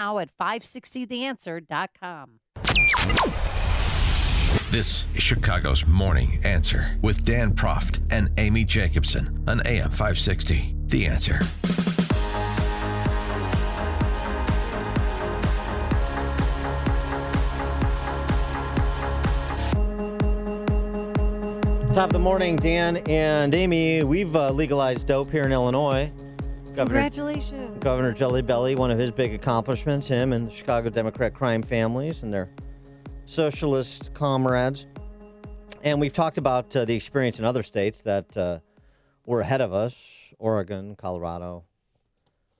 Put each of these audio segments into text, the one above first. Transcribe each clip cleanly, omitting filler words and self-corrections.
now at 560theanswer.com. This is Chicago's Morning Answer with Dan Proft and Amy Jacobson on AM 560. The Answer. Top of the morning, Dan and Amy. We've legalized dope here in Illinois. Congratulations. Governor Jelly Belly, one of his big accomplishments, him and the Chicago Democrat crime families and their socialist comrades. And we've talked about the experience in other states that were ahead of us: Oregon, Colorado,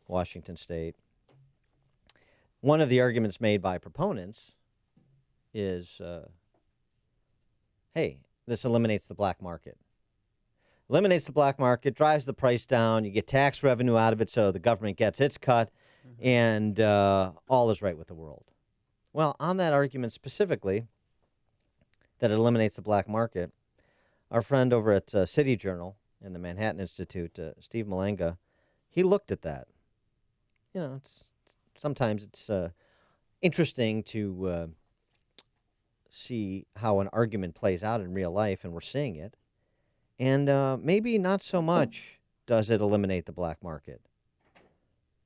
Washington State. One of the arguments made by proponents is, hey, this eliminates the black market. Eliminates the black market, drives the price down, you get tax revenue out of it so the government gets its cut, and all is right with the world. Well, on that argument specifically, that it eliminates the black market, our friend over at City Journal and the Manhattan Institute, Steve Malangna, he looked at that. You know, sometimes it's interesting to see how an argument plays out in real life, and we're seeing it. And maybe not so much does it eliminate the black market.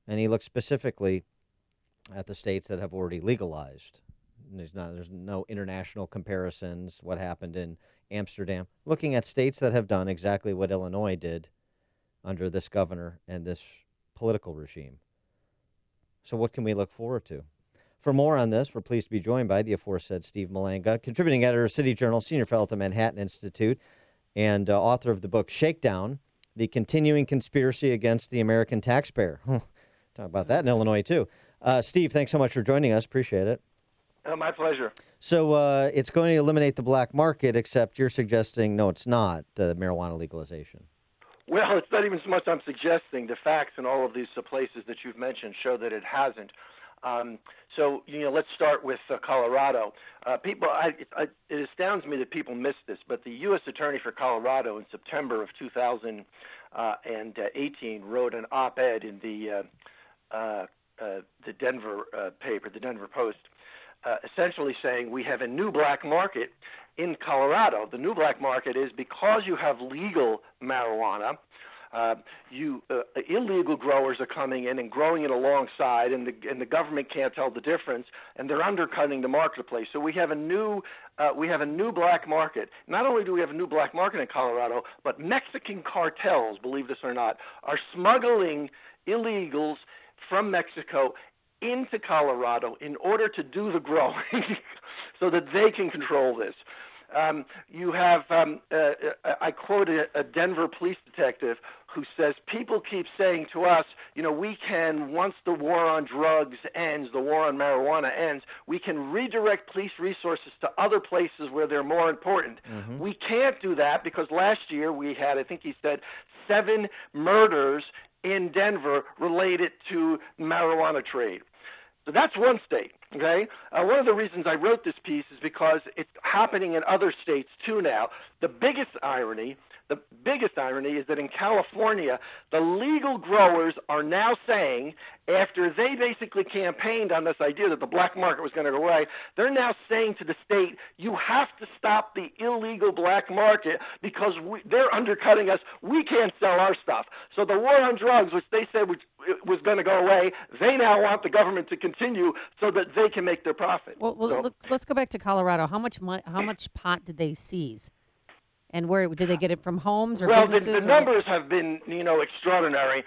And he looked specifically at the states that have already legalized. There's no international comparisons, what happened in Amsterdam. Looking at states that have done exactly what Illinois did under this governor and this political regime. So what can we look forward to? For more on this, we're pleased to be joined by the aforesaid Steve Malangna, contributing editor of City Journal, senior fellow at the Manhattan Institute, and author of the book Shakedown, The Continuing Conspiracy Against the American Taxpayer. Talk about that in Illinois, too. Steve, thanks so much for joining us. Appreciate it. My pleasure. So it's going to eliminate the black market, except you're suggesting, no, it's not, marijuana legalization. Well, it's not even so much I'm suggesting. The facts in all of these places that you've mentioned show that it hasn't. So, let's start with Colorado. It astounds me that people miss this, but the U.S. Attorney for Colorado in September of 2018 wrote an op-ed in the Denver paper, the Denver Post, essentially saying we have a new black market in Colorado. The new black market is because you have legal marijuana. Illegal growers are coming in and growing it alongside, and the government can't tell the difference, and they're undercutting the marketplace. So we have a new black market. Not only do we have a new black market in Colorado, but Mexican cartels, believe this or not, are smuggling illegals from Mexico into Colorado in order to do the growing, so that they can control this. You have, I quote a Denver police detective who says, people keep saying to us, we can, once the war on drugs ends, the war on marijuana ends, we can redirect police resources to other places where they're more important. Mm-hmm. We can't do that because last year we had, I think he said, 7 murders in Denver related to marijuana trade. So that's one state, okay? One of the reasons I wrote this piece is because it's happening in other states too now. The biggest irony is that in California, the legal growers are now saying, after they basically campaigned on this idea that the black market was going to go away, they're now saying to the state, you have to stop the illegal black market because they're undercutting us. We can't sell our stuff. So the war on drugs, which they said was going to go away, they now want the government to continue so that they can make their profit. Well, look, let's go back to Colorado. How much pot did they seize? And where did they get it from, homes or businesses? Well, the numbers have been, extraordinary.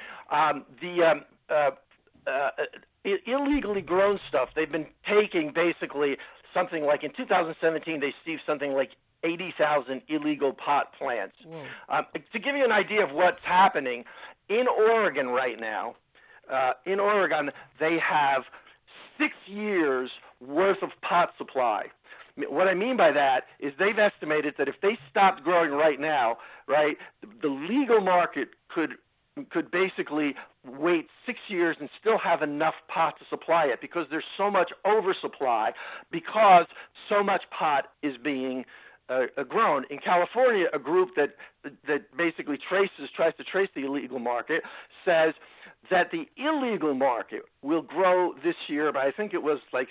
Illegally grown stuff, they've been taking basically something like, in 2017, they seized something like 80,000 illegal pot plants. To give you an idea of what's happening, in Oregon right now, they have 6 years worth of pot supply. What I mean by that is they've estimated that if they stopped growing right now, right, the legal market could basically wait 6 years and still have enough pot to supply it because there's so much oversupply because so much pot is being grown. In California, a group that basically tries to trace the illegal market says that the illegal market will grow this year by, I think it was like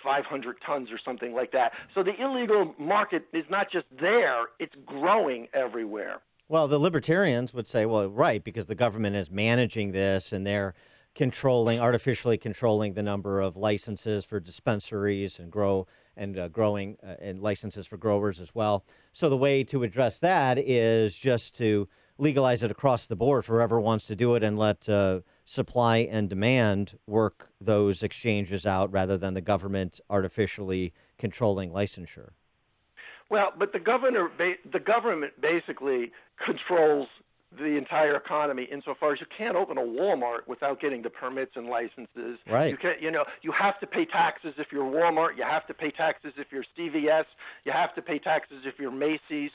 500 tons or something like that. So the illegal market is not just there, it's growing everywhere. Well, the libertarians would say, well, right, because the government is managing this and they're artificially controlling the number of licenses for dispensaries and growing and licenses for growers as well. So the way to address that is just to legalize it across the board for whoever wants to do it and let supply and demand work those exchanges out rather than the government artificially controlling licensure. Well, but the government basically controls the entire economy insofar as you can't open a Walmart without getting the permits and licenses. Right. You can't, you have to pay taxes if you're Walmart. You have to pay taxes if you're CVS. You have to pay taxes if you're Macy's.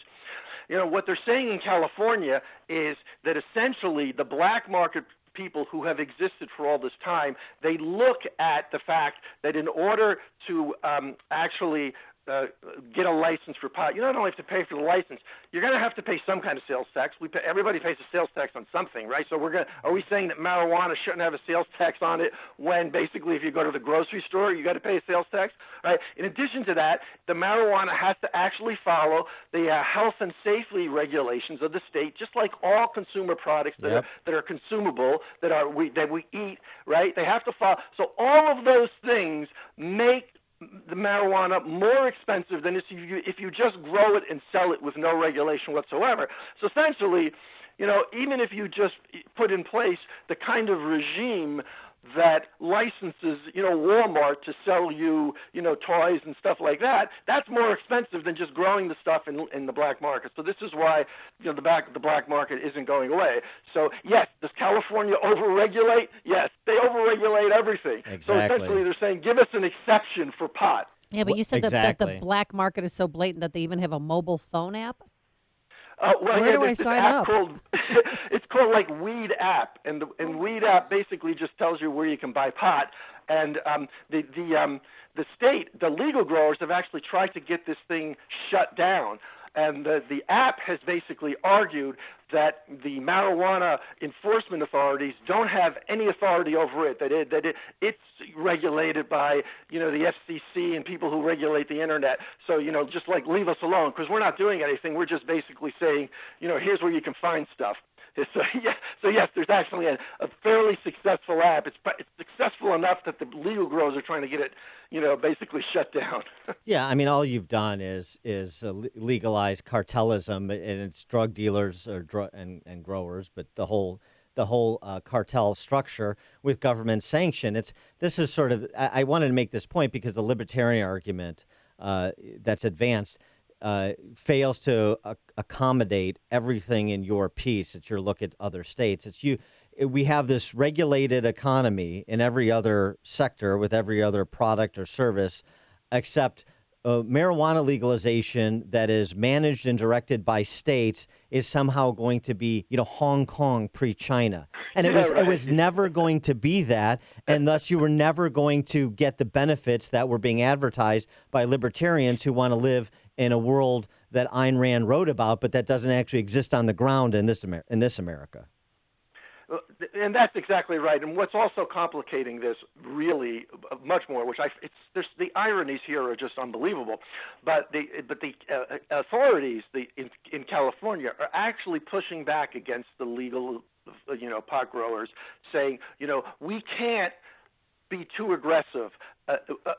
What they're saying in California is that essentially the black market people who have existed for all this time, they look at the fact that in order to actually get a license for pot, you not only have to pay for the license, you're going to have to pay some kind of sales tax. Everybody pays a sales tax on something, right? So are we saying that marijuana shouldn't have a sales tax on it when basically if you go to the grocery store, you got to pay a sales tax, right? In addition to that, the marijuana has to actually follow the health and safety regulations of the state, just like all consumer products that are consumable, that we eat, right? They have to follow. So all of those things make the marijuana more expensive than if you just grow it and sell it with no regulation whatsoever. So essentially, even if you just put in place the kind of regime that licenses, Walmart to sell you, toys and stuff like that, that's more expensive than just growing the stuff in the black market. So this is why, the black market isn't going away. So yes, does California overregulate? Yes, they overregulate everything. Exactly. So essentially they're saying, give us an exception for pot. Yeah, but you said that the Exactly. black market is so blatant that they even have a mobile phone app? Where do I there's this sign app up? It's called like Weed App, and Weed App basically just tells you where you can buy pot. And the state, the legal growers have actually tried to get this thing shut down. And the app has basically argued that the marijuana enforcement authorities don't have any authority over it, it's regulated by, the FCC and people who regulate the internet. So, just like leave us alone because we're not doing anything. We're just basically saying, here's where you can find stuff. So yes, there's actually a fairly successful app. It's successful enough that the legal growers are trying to get it, basically shut down. Yeah, I mean, all you've done is legalize cartelism, and it's drug dealers and growers, but the whole cartel structure with government sanction. This is sort of. I wanted to make this point because the libertarian argument that's advanced fails to accommodate everything in your piece. It's your look at other states. We have this regulated economy in every other sector with every other product or service, except marijuana legalization that is managed and directed by states is somehow going to be, Hong Kong pre-China. And it was never going to be that, and thus you were never going to get the benefits that were being advertised by libertarians who want to live in a world that Ayn Rand wrote about, but that doesn't actually exist on the ground in this America. And that's exactly right. And what's also complicating this really much more, the ironies here are just unbelievable. But the authorities in California are actually pushing back against the legal, pot growers, saying, we can't be too aggressive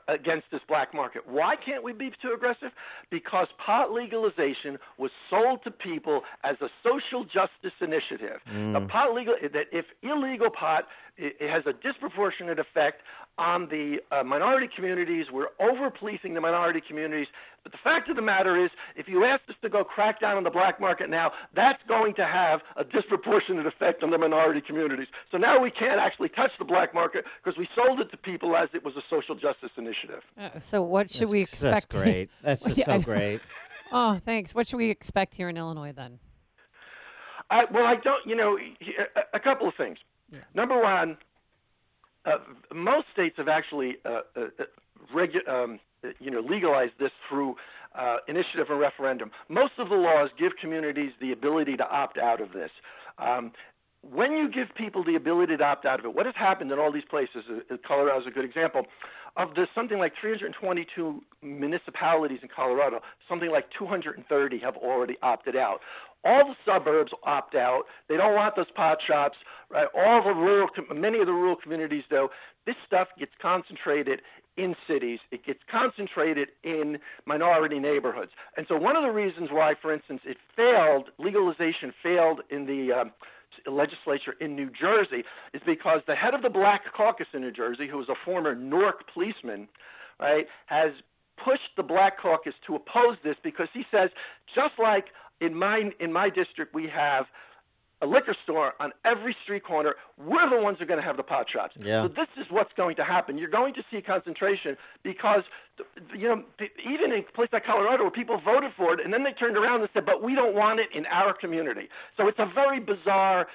against this black market. Why can't we be too aggressive? Because pot legalization was sold to people as a social justice initiative. That if illegal pot, it has a disproportionate effect on the minority communities. We're over-policing the minority communities. But the fact of the matter is, if you ask us to go crack down on the black market now, that's going to have a disproportionate effect on the minority communities. So now we can't actually touch the black market because we sold it to people as it was a social justice initiative. So what should we expect? That's great. That's just so great. Oh, thanks. What should we expect here in Illinois then? I don't, a couple of things. Yeah. Number one, most states have actually legalized this through initiative and referendum. Most of the laws give communities the ability to opt out of this. when you give people the ability to opt out of it, what has happened in all these places, Colorado is a good example, of the something like 322 municipalities in Colorado, something like 230 have already opted out. All the suburbs opt out. They don't want those pot shops, right? Many of the rural communities, though, this stuff gets concentrated in cities. It gets concentrated in minority neighborhoods. And so one of the reasons why, for instance, legalization failed in the legislature in New Jersey is because the head of the Black Caucus in New Jersey, who was a former Newark policeman, right, has pushed the Black Caucus to oppose this because he says, just like in my district we have a liquor store on every street corner, we're the ones who are going to have the pot shops. Yeah. So this is what's going to happen. You're going to see concentration because, even in a place like Colorado where people voted for it, and then they turned around and said, but we don't want it in our community. So it's a very bizarre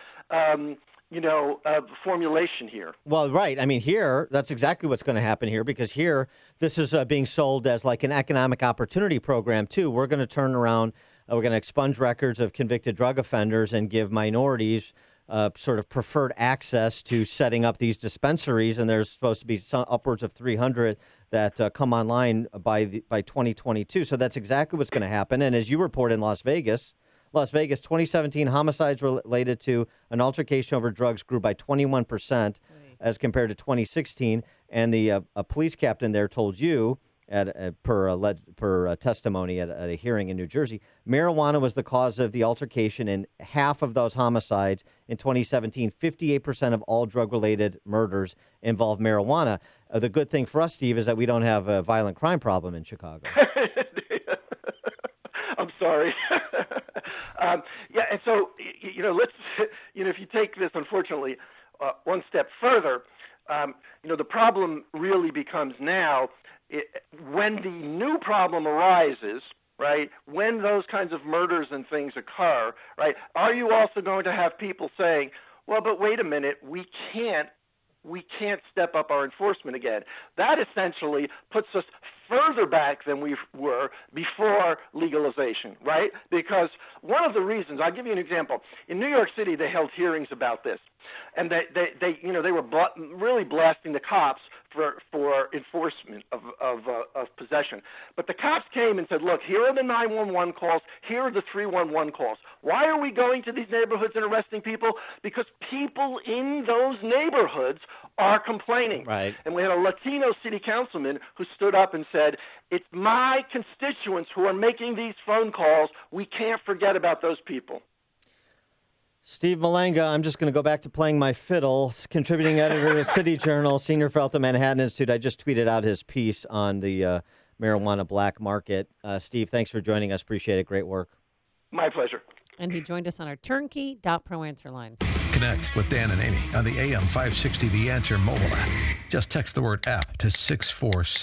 formulation here. Well, right. I mean, here, that's exactly what's going to happen here because here, this is being sold as like an economic opportunity program, too. We're going to turn around, we're going to expunge records of convicted drug offenders and give minorities sort of preferred access to setting up these dispensaries. And there's supposed to be upwards of 300 that come online by 2022. So that's exactly what's going to happen. And as you report in Las Vegas, 2017 homicides related to an altercation over drugs grew by 21% as compared to 2016. And the a police captain there told you, per testimony at a hearing in New Jersey, marijuana was the cause of the altercation in half of those homicides. In 2017, 58% of all drug-related murders involved marijuana. The good thing for us, Steve, is that we don't have a violent crime problem in Chicago. I'm sorry. And so, let's, if you take this, unfortunately, one step further, the problem really becomes now when the new problem arises, right, when those kinds of murders and things occur, right, are you also going to have people saying, well, but wait a minute, we can't step up our enforcement again? That essentially puts us further back than we were before legalization, right? Because one of the reasons, I'll give you an example. In New York City, they held hearings about this, and they were really blasting the cops for enforcement of possession. But the cops came and said, look, here are the 911 calls, here are the 311 calls. Why are we going to these neighborhoods and arresting people? Because people in those neighborhoods are complaining. Right. And we had a Latino city councilman who stood up and said, it's my constituents who are making these phone calls. We can't forget about those people. Steve Malangna, I'm just going to go back to playing my fiddle, contributing editor to City Journal, senior fellow at the Manhattan Institute. I just tweeted out his piece on the marijuana black market. Steve, thanks for joining us. Appreciate it. Great work. My pleasure. And he joined us on our turnkey.pro answer line. Connect with Dan and Amy on the AM 560 The Answer mobile app. Just text the word app to 646.